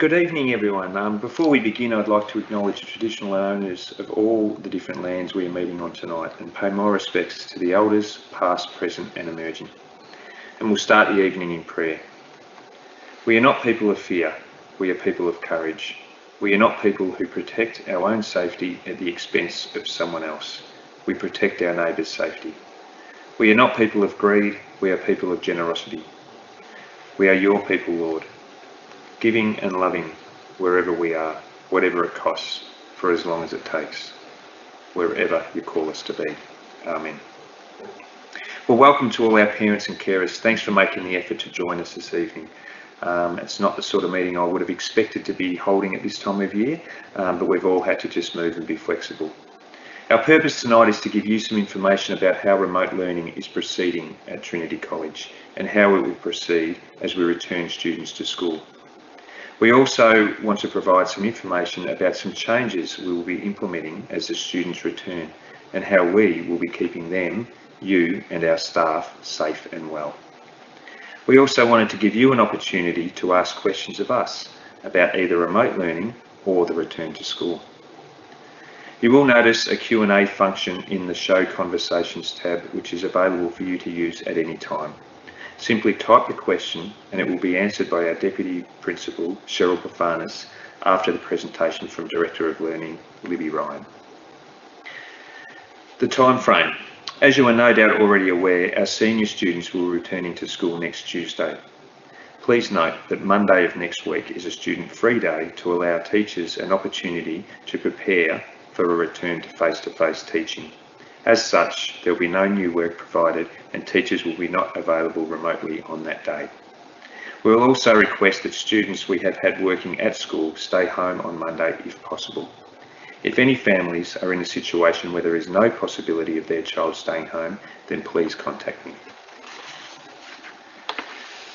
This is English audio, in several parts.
Good evening, everyone. Before we begin, I'd like to acknowledge the traditional owners of all the different lands we are meeting on tonight and pay my respects to the elders, past, present and emerging. And we'll start the evening in prayer. We are not people of fear, we are people of courage. We are not people who protect our own safety at the expense of someone else. We protect our neighbour's safety. We are not people of greed, we are people of generosity. We are your people, Lord, giving and loving wherever we are, whatever it costs, for as long as it takes, wherever you call us to be. Amen. Well, welcome to all our parents and carers. Thanks for making the effort to join us this evening. It's not the sort of meeting I would have expected to be holding at this time of year, but we've all had to just move and be flexible. Our purpose tonight is to give you some information about how remote learning is proceeding at Trinity College and how it will proceed as we return students to school. We also want to provide some information about some changes we will be implementing as the students return and how we will be keeping them, you and our staff safe and well. We also wanted to give you an opportunity to ask questions of us about either remote learning or the return to school. You will notice a Q&A function in the Show Conversations tab, which is available for you to use at any time. Simply type the question and it will be answered by our Deputy Principal, Cheryl Pefanis, after the presentation from Director of Learning, Libby Ryan. The time frame. As you are no doubt already aware, our senior students will be returning to school next Tuesday. Please note that Monday of next week is a student-free day to allow teachers an opportunity to prepare for a return to face-to-face teaching. As such, there will be no new work provided and teachers will be not available remotely on that day. We will also request that students we have had working at school stay home on Monday if possible. If any families are in a situation where there is no possibility of their child staying home, then please contact me.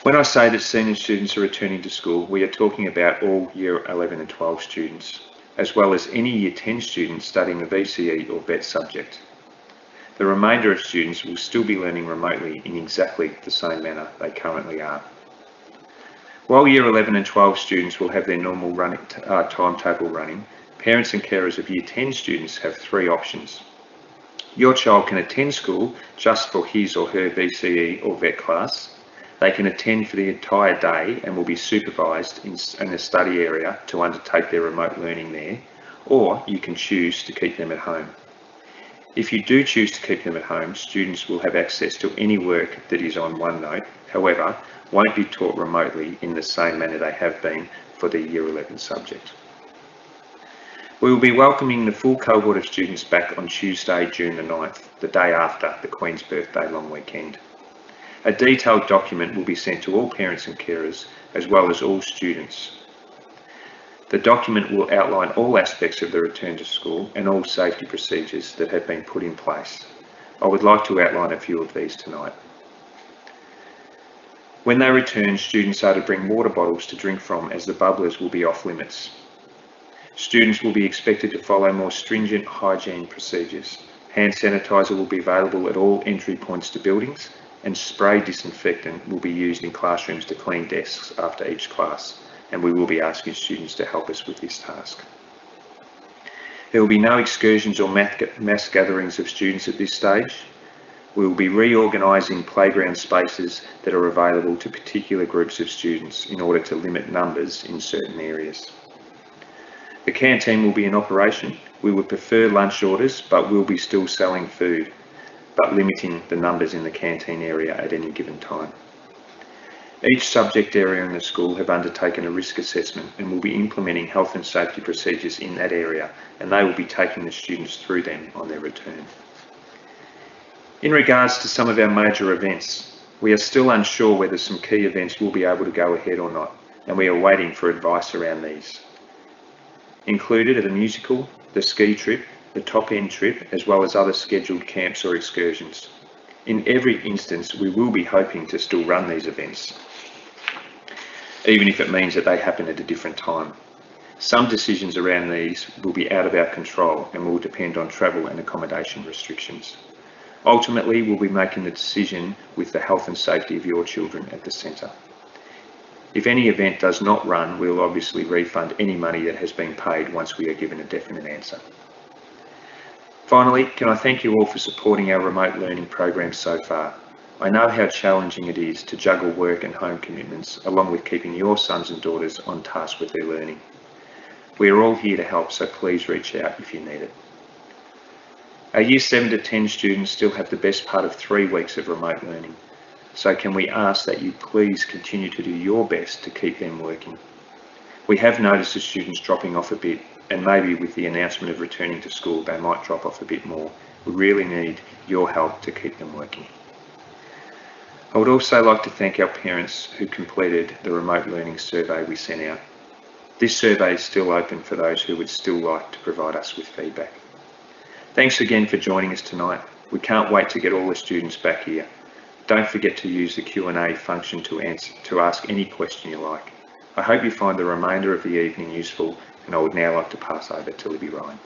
When I say that senior students are returning to school, we are talking about all Year 11 and 12 students, as well as any Year 10 students studying a VCE or VET subject. The remainder of students will still be learning remotely in exactly the same manner they currently are. While Year 11 and 12 students will have their normal timetable running, parents and carers of Year 10 students have three options. Your child can attend school just for his or her VCE or VET class. They can attend for the entire day and will be supervised in a study area to undertake their remote learning there, or you can choose to keep them at home. If you do choose to keep them at home, students will have access to any work that is on OneNote, however, won't be taught remotely in the same manner they have been for the Year 11 subject. We will be welcoming the full cohort of students back on Tuesday, June the 9th, the day after the Queen's Birthday long weekend. A detailed document will be sent to all parents and carers, as well as all students. The document will outline all aspects of the return to school and all safety procedures that have been put in place. I would like to outline a few of these tonight. When they return, students are to bring water bottles to drink from, as the bubblers will be off limits. Students will be expected to follow more stringent hygiene procedures. Hand sanitizer will be available at all entry points to buildings, and spray disinfectant will be used in classrooms to clean desks after each class, and we will be asking students to help us with this task. There will be no excursions or mass gatherings of students at this stage. We will be reorganising playground spaces that are available to particular groups of students in order to limit numbers in certain areas. The canteen will be in operation. We would prefer lunch orders, but we'll be still selling food, but limiting the numbers in the canteen area at any given time. Each subject area in the school have undertaken a risk assessment and will be implementing health and safety procedures in that area, and they will be taking the students through them on their return. In regards to some of our major events, we are still unsure whether some key events will be able to go ahead or not, and we are waiting for advice around these. Included are the musical, the ski trip, the top end trip, as well as other scheduled camps or excursions. In every instance, we will be hoping to still run these events, even if it means that they happen at a different time. Some decisions around these will be out of our control and will depend on travel and accommodation restrictions. Ultimately, we'll be making the decision with the health and safety of your children at the centre. If any event does not run, we will obviously refund any money that has been paid once we are given a definite answer. Finally, can I thank you all for supporting our remote learning program so far. I know how challenging it is to juggle work and home commitments, along with keeping your sons and daughters on task with their learning. We are all here to help, so please reach out if you need it. Our Year 7 to 10 students still have the best part of 3 weeks of remote learning, so can we ask that you please continue to do your best to keep them working. We have noticed the students dropping off a bit, and maybe with the announcement of returning to school they might drop off a bit more. We really need your help to keep them working. I would also like to thank our parents who completed the remote learning survey we sent out. This survey is still open for those who would still like to provide us with feedback. Thanks again for joining us tonight. We can't wait to get all the students back here. Don't forget to use the Q&A function to ask any question you like. I hope you find the remainder of the evening useful, and I would now like to pass over to Libby Ryan.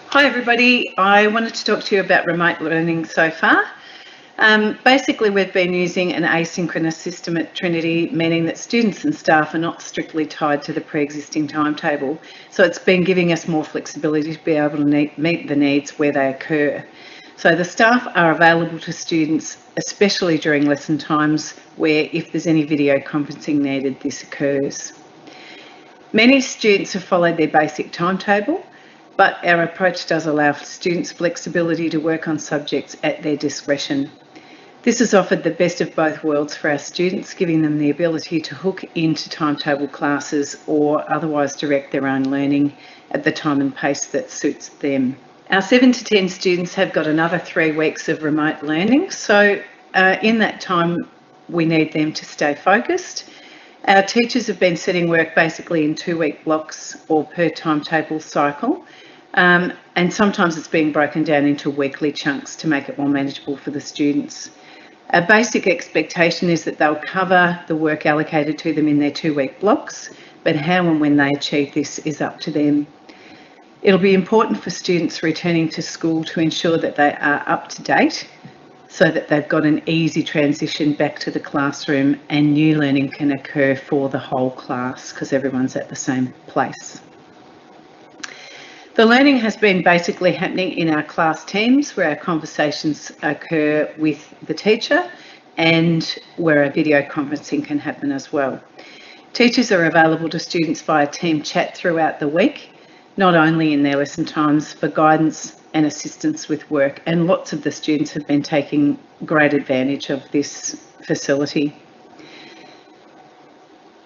Hi everybody, I wanted to talk to you about remote learning so far. Basically we've been using an asynchronous system at Trinity, meaning that students and staff are not strictly tied to the pre-existing timetable. So it's been giving us more flexibility to be able to meet the needs where they occur. So the staff are available to students, especially during lesson times where if there's any video conferencing needed, this occurs. Many students have followed their basic timetable, but our approach does allow students flexibility to work on subjects at their discretion. This has offered the best of both worlds for our students, giving them the ability to hook into timetable classes or otherwise direct their own learning at the time and pace that suits them. Our 7 to 10 students have got another 3 weeks of remote learning, so in that time we need them to stay focused. Our teachers have been setting work basically in 2-week blocks or per timetable cycle. And sometimes it's being broken down into weekly chunks to make it more manageable for the students. Our basic expectation is that they'll cover the work allocated to them in their 2-week blocks, but how and when they achieve this is up to them. It'll be important for students returning to school to ensure that they are up to date so that they've got an easy transition back to the classroom and new learning can occur for the whole class because everyone's at the same place. The learning has been basically happening in our class teams where our conversations occur with the teacher and where a video conferencing can happen as well. Teachers are available to students via team chat throughout the week, not only in their lesson times for guidance and assistance with work, and lots of the students have been taking great advantage of this facility.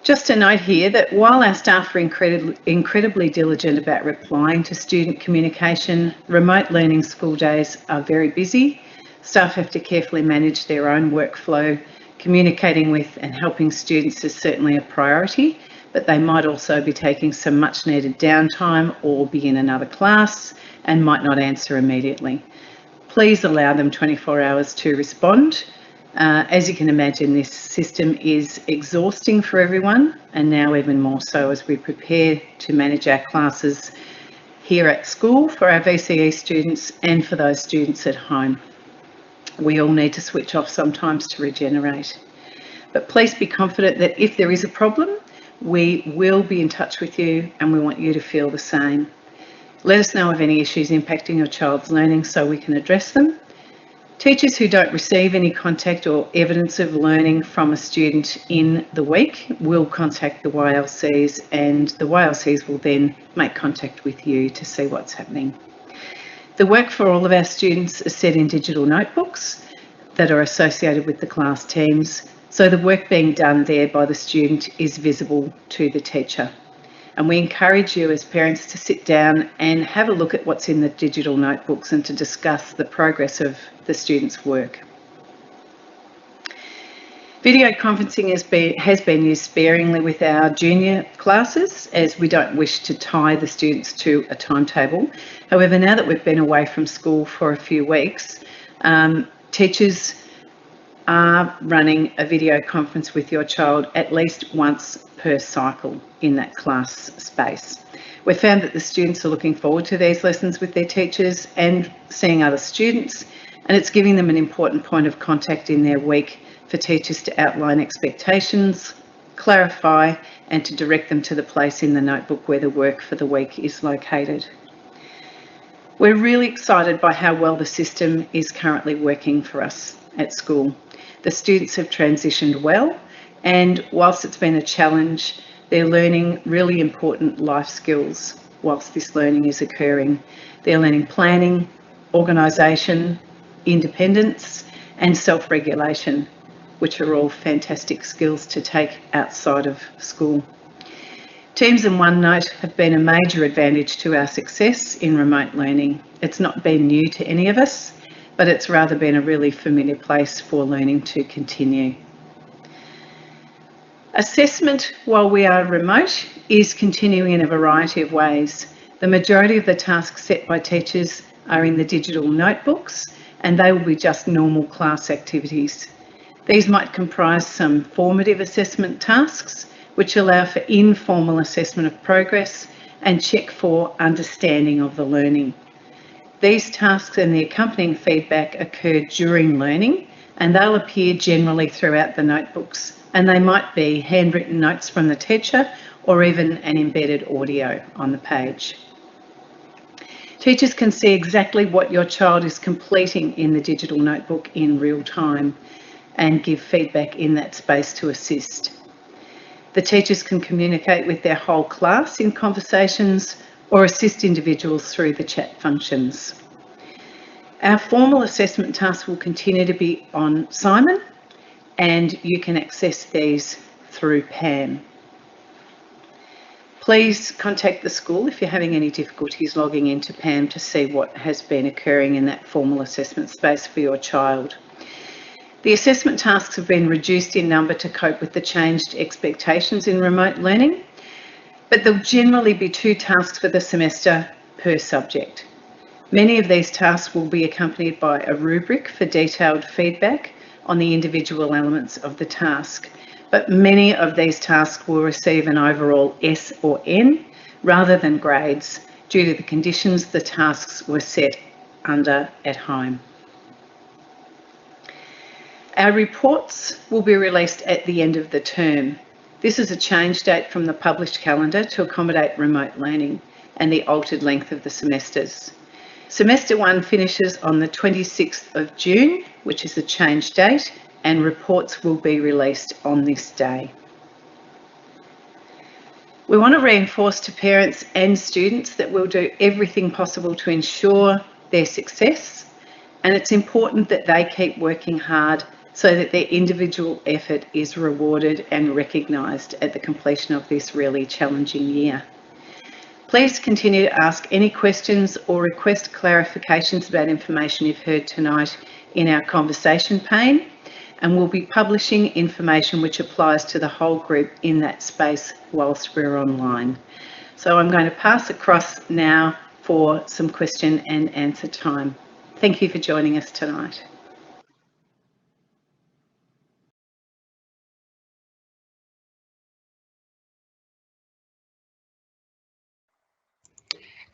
Just a note here that while our staff are incredibly diligent about replying to student communication, remote learning school days are very busy. Staff have to carefully manage their own workflow. Communicating with and helping students is certainly a priority, but they might also be taking some much needed downtime or be in another class and might not answer immediately. Please allow them 24 hours to respond. As you can imagine, this system is exhausting for everyone, and now even more so as we prepare to manage our classes here at school for our VCE students and for those students at home. We all need to switch off sometimes to regenerate. But please be confident that if there is a problem, we will be in touch with you and we want you to feel the same. Let us know of any issues impacting your child's learning so we can address them. Teachers who don't receive any contact or evidence of learning from a student in the week will contact the YLCs, and the YLCs will then make contact with you to see what's happening. The work for all of our students is set in digital notebooks that are associated with the class teams, so the work being done there by the student is visible to the teacher. And we encourage you as parents to sit down and have a look at what's in the digital notebooks and to discuss the progress of the students' work. Video conferencing has been used sparingly with our junior classes as we don't wish to tie the students to a timetable. However, now that we've been away from school for a few weeks, teachers are running a video conference with your child at least once per cycle in that class space. We've found that the students are looking forward to these lessons with their teachers and seeing other students, and it's giving them an important point of contact in their week for teachers to outline expectations, clarify, and to direct them to the place in the notebook where the work for the week is located. We're really excited by how well the system is currently working for us at school. The students have transitioned well, and whilst it's been a challenge, they're learning really important life skills whilst this learning is occurring. They're learning planning, organisation, independence, and self-regulation, which are all fantastic skills to take outside of school. Teams and OneNote have been a major advantage to our success in remote learning. It's not been new to any of us, but it's rather been a really familiar place for learning to continue. Assessment while we are remote is continuing in a variety of ways. The majority of the tasks set by teachers are in the digital notebooks, and they will be just normal class activities. These might comprise some formative assessment tasks, which allow for informal assessment of progress and check for understanding of the learning. These tasks and the accompanying feedback occur during learning, and they'll appear generally throughout the notebooks, and they might be handwritten notes from the teacher or even an embedded audio on the page. Teachers can see exactly what your child is completing in the digital notebook in real time and give feedback in that space to assist. The teachers can communicate with their whole class in conversations or assist individuals through the chat functions. Our formal assessment tasks will continue to be on Simon, and you can access these through Pam. Please contact the school if you're having any difficulties logging into Pam to see what has been occurring in that formal assessment space for your child. The assessment tasks have been reduced in number to cope with the changed expectations in remote learning, but there'll generally be 2 tasks for the semester per subject. Many of these tasks will be accompanied by a rubric for detailed feedback on the individual elements of the task, but many of these tasks will receive an overall S or N rather than grades due to the conditions the tasks were set under at home. Our reports will be released at the end of the term. This is a change date from the published calendar to accommodate remote learning and the altered length of the semesters. Semester 1 finishes on the 26th of June, which is the change date, and reports will be released on this day. We want to reinforce to parents and students that we'll do everything possible to ensure their success, and it's important that they keep working hard so that their individual effort is rewarded and recognised at the completion of this really challenging year. Please continue to ask any questions or request clarifications about information you've heard tonight in our conversation pane, and we'll be publishing information which applies to the whole group in that space whilst we're online. So I'm going to pass across now for some question and answer time. Thank you for joining us tonight.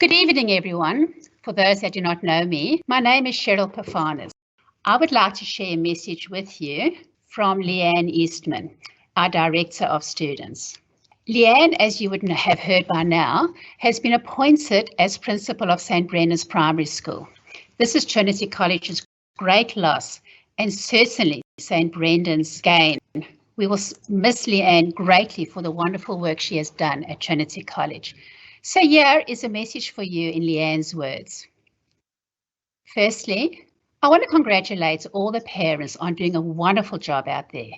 Good evening, everyone. For those that do not know me, my name is Cheryl Pefanis. I would like to share a message with you from Leanne Eastman, our Director of Students. Leanne, as you would have heard by now, has been appointed as Principal of St. Brendan's Primary School. This is Trinity College's great loss and certainly St. Brendan's gain. We will miss Leanne greatly for the wonderful work she has done at Trinity College. So here is a message for you in Leanne's words. Firstly, I want to congratulate all the parents on doing a wonderful job out there.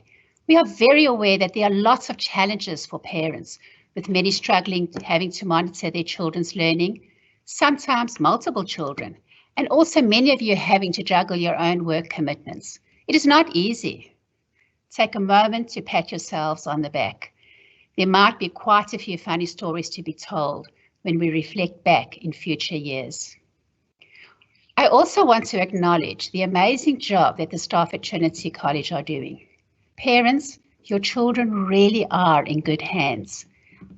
We are very aware that there are lots of challenges for parents, with many struggling having to monitor their children's learning, sometimes multiple children, and also many of you having to juggle your own work commitments. It is not easy. Take a moment to pat yourselves on the back. There might be quite a few funny stories to be told when we reflect back in future years. I also want to acknowledge the amazing job that the staff at Trinity College are doing. Parents, your children really are in good hands.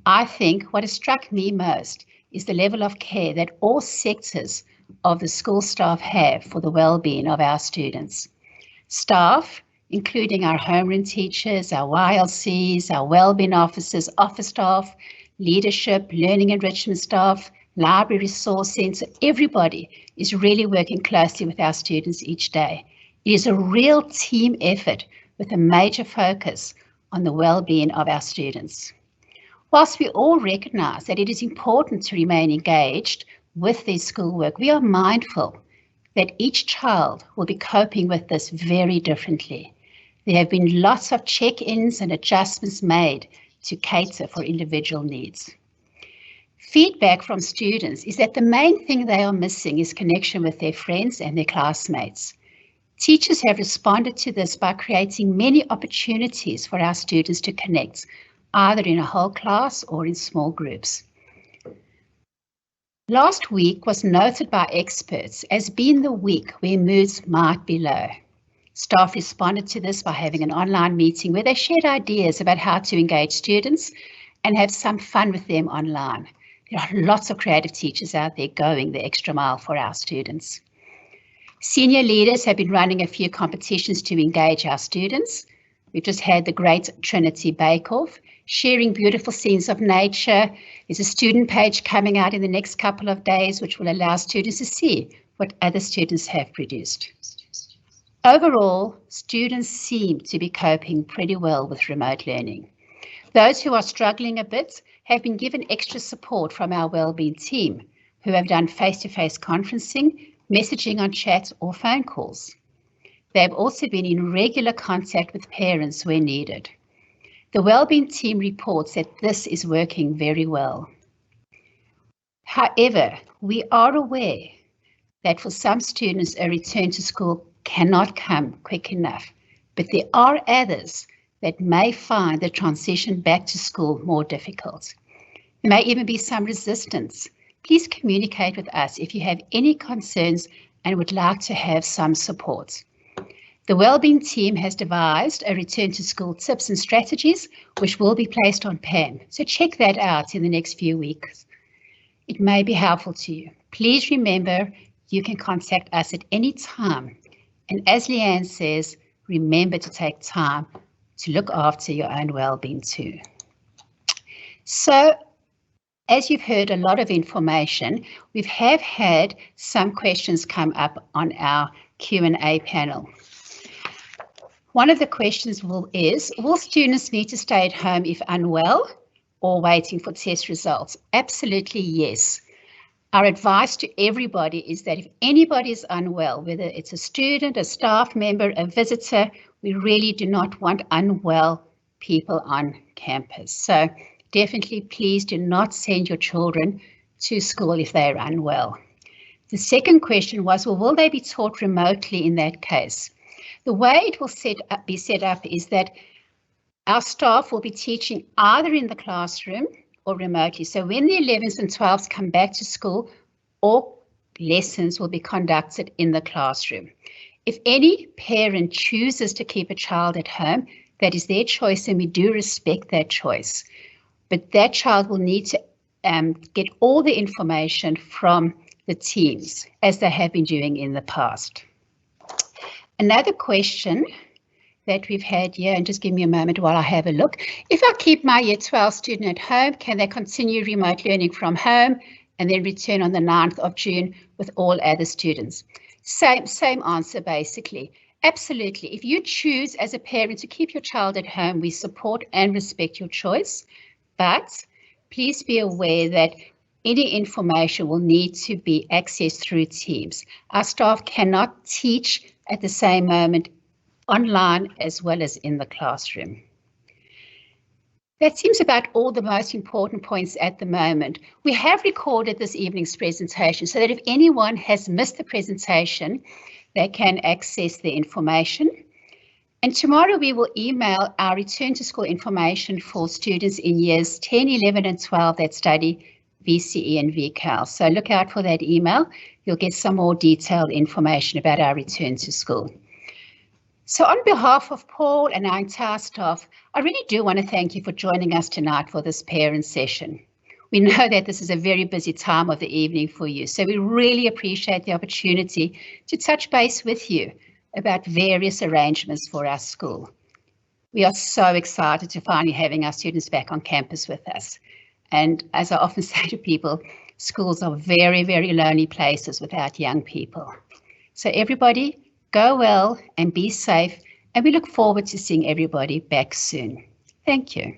I think what has struck me most is the level of care that all sectors of the school staff have for the well-being of our students. Staff, including our homeroom teachers, our YLCs, our wellbeing officers, office staff, leadership, learning enrichment staff, library resource centre, everybody is really working closely with our students each day. It is a real team effort with a major focus on the well-being of our students. Whilst we all recognise that it is important to remain engaged with their schoolwork, we are mindful that each child will be coping with this very differently. There have been lots of check-ins and adjustments made to cater for individual needs. Feedback from students is that the main thing they are missing is connection with their friends and their classmates. Teachers have responded to this by creating many opportunities for our students to connect, either in a whole class or in small groups. Last week was noted by experts as being the week where moods might be low. Staff responded to this by having an online meeting where they shared ideas about how to engage students and have some fun with them online. There are lots of creative teachers out there going the extra mile for our students. Senior leaders have been running a few competitions to engage our students. We've just had the Great Trinity Bake Off, sharing beautiful scenes of nature. There's a student page coming out in the next couple of days, which will allow students to see what other students have produced. Overall, students seem to be coping pretty well with remote learning. Those who are struggling a bit have been given extra support from our wellbeing team, who have done face-to-face conferencing, messaging on chat or phone calls. They have also been in regular contact with parents where needed. The wellbeing team reports that this is working very well. However, we are aware that for some students a return to school cannot come quick enough, but there are others that may find the transition back to school more difficult. There may even be some resistance. Please communicate with us if you have any concerns and would like to have some support. The wellbeing team has devised a return to school tips and strategies which will be placed on PAN, so check that out in the next few weeks. It may be helpful to you. Please remember you can contact us at any time, and as Leanne says, remember to take time to look after your own well-being too. So, as you've heard a lot of information, we have had some questions come up on our Q&A panel. One of the questions is, will students need to stay at home if unwell or waiting for test results? Absolutely yes. Our advice to everybody is that if anybody is unwell, whether it's a student, a staff member, a visitor, we really do not want unwell people on campus. So definitely please do not send your children to school if they're unwell. The second question was, well, will they be taught remotely in that case? The way it will be set up is that our staff will be teaching either in the classroom or remotely. So when the 11s and 12s come back to school, all lessons will be conducted in the classroom. If any parent chooses to keep a child at home, that is their choice, and we do respect that choice. But that child will need to get all the information from the teams, as they have been doing in the past. Another question that we've had here, and just give me a moment while I have a look. If I keep my Year 12 student at home, can they continue remote learning from home and then return on the 9th of June with all other students? Same answer, basically. Absolutely. If you choose as a parent to keep your child at home, we support and respect your choice, but please be aware that any information will need to be accessed through Teams. Our staff cannot teach at the same moment online as well as in the classroom. That seems about all the most important points at the moment. We have recorded this evening's presentation so that if anyone has missed the presentation, they can access the information. And tomorrow we will email our return to school information for students in years 10, 11 and 12 that study VCE and VCAL. So look out for that email. You'll get some more detailed information about our return to school. So on behalf of Paul and our entire staff, I really do want to thank you for joining us tonight for this parent session. We know that this is a very busy time of the evening for you, so we really appreciate the opportunity to touch base with you about various arrangements for our school. We are so excited to finally having our students back on campus with us. And as I often say to people, schools are very, very lonely places without young people. So everybody, go well and be safe, and we look forward to seeing everybody back soon. Thank you.